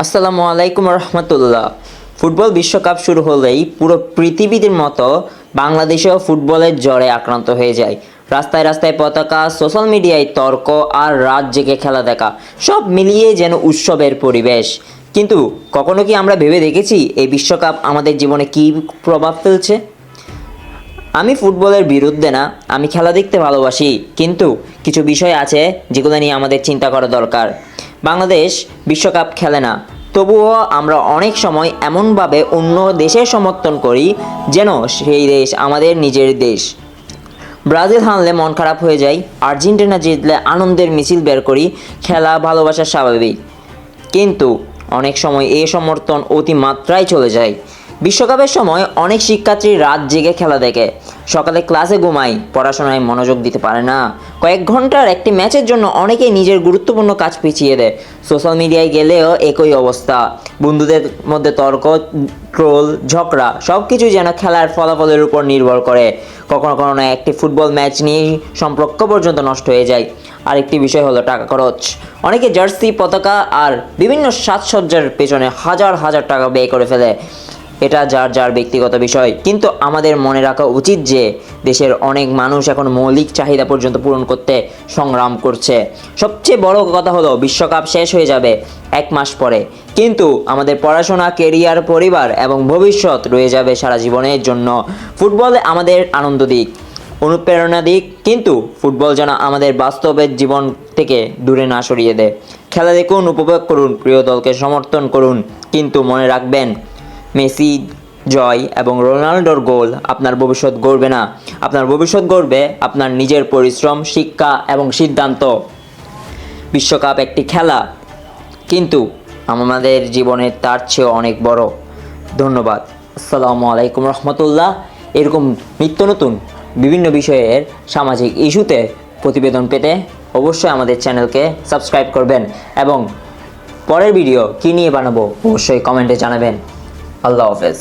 আসসালামু আলাইকুম রহমতুল্লাহ। ফুটবল বিশ্বকাপ শুরু হলেই পুরো পৃথিবীর মতো বাংলাদেশেও ফুটবলের জ্বরে আক্রান্ত হয়ে যায়। রাস্তায় রাস্তায় পতাকা, সোশ্যাল মিডিয়ায় তর্ক আর রাত জেগে খেলা দেখা, সব মিলিয়ে যেন উৎসবের পরিবেশ। কিন্তু কখনো কি আমরা ভেবে দেখেছি এই বিশ্বকাপ আমাদের জীবনে কী প্রভাব ফেলছে? আমি ফুটবলের বিরুদ্ধে না, আমি খেলা দেখতে ভালোবাসি, কিন্তু কিছু বিষয় আছে যেগুলো নিয়ে আমাদের চিন্তা করা দরকার। বাংলাদেশ বিশ্বকাপ খেলে না, তবুও আমরা অনেক সময় এমনভাবে অন্য দেশের সমর্থন করি যেন সেই দেশ আমাদের নিজের দেশ। ব্রাজিল হারলে মন খারাপ হয়ে যায়, আর্জেন্টিনা জিতলে আনন্দের মিছিল বের করি। খেলা ভালোবাসা স্বাভাবিক, কিন্তু অনেক সময় এই সমর্থন অতিমাত্রায় চলে যায়। বিশ্বকাপের সময় অনেক শিক্ষার্থী রাত জেগে খেলা দেখে, সকালে ক্লাসে ঘুমায়, পড়াশোনায় মনোযোগ দিতে পারে না। কয়েক ঘন্টার একটি ম্যাচের জন্য অনেকেই নিজের গুরুত্বপূর্ণ কাজ পিছিয়ে দেয়। সোশ্যাল মিডিয়ায় গেলেও একই অবস্থা, বন্ধুদের মধ্যে তর্ক, ট্রোল, ঝগড়া, সব কিছুই যেন খেলার ফলাফলের উপর নির্ভর করে। কখনো কখনো একটি ফুটবল ম্যাচ নিয়েই সম্পর্ক পর্যন্ত নষ্ট হয়ে যায়। আরেকটি বিষয় হলো টাকা খরচ। অনেকে জার্সি, পতাকা আর বিভিন্ন সাজসজ্জার পেছনে হাজার হাজার টাকা ব্যয় করে ফেলে। এটা যার যার ব্যক্তিগত বিষয়, কিন্তু আমাদের মনে রাখা উচিত যে দেশের অনেক মানুষ এখন মৌলিক চাহিদা পর্যন্ত পূরণ করতে সংগ্রাম করছে। সবচেয়ে বড় কথা হলো বিশ্বকাপ শেষ হয়ে যাবে 1 মাস পরে, কিন্তু আমাদের পড়াশোনা, কেরিয়ার, পরিবার এবং ভবিষ্যৎ রয়ে যাবে সারা জীবনের জন্য। ফুটবল আমাদের আনন্দ দিক, অনুপ্রেরণা দিক, কিন্তু ফুটবল যেন আমাদের বাস্তবের জীবন থেকে দূরে না সরিয়ে দেয়। খেলা দেখুন, উপভোগ করুন, প্রিয় দলকে সমর্থন করুন, কিন্তু মনে রাখবেন মেসি জয় এবং রোনাল্ডোর গোল আপনার ভবিষ্যৎ গড়বে না। আপনার ভবিষ্যৎ গড়বে আপনার নিজের পরিশ্রম, শিক্ষা এবং সিদ্ধান্ত। বিশ্বকাপ একটি খেলা, কিন্তু আমাদের জীবনের তার চেয়েও অনেক বড়। ধন্যবাদ। আসসালামু আলাইকুম রহমতুল্লাহ। এরকম নিত্য নতুন বিভিন্ন বিষয়ের সামাজিক ইস্যুতে প্রতিবেদন পেতে অবশ্যই আমাদের চ্যানেলকে সাবস্ক্রাইব করবেন, এবং পরের ভিডিও কী নিয়ে বানাবো অবশ্যই কমেন্টে জানাবেন। আল্লাহ হাফেজ।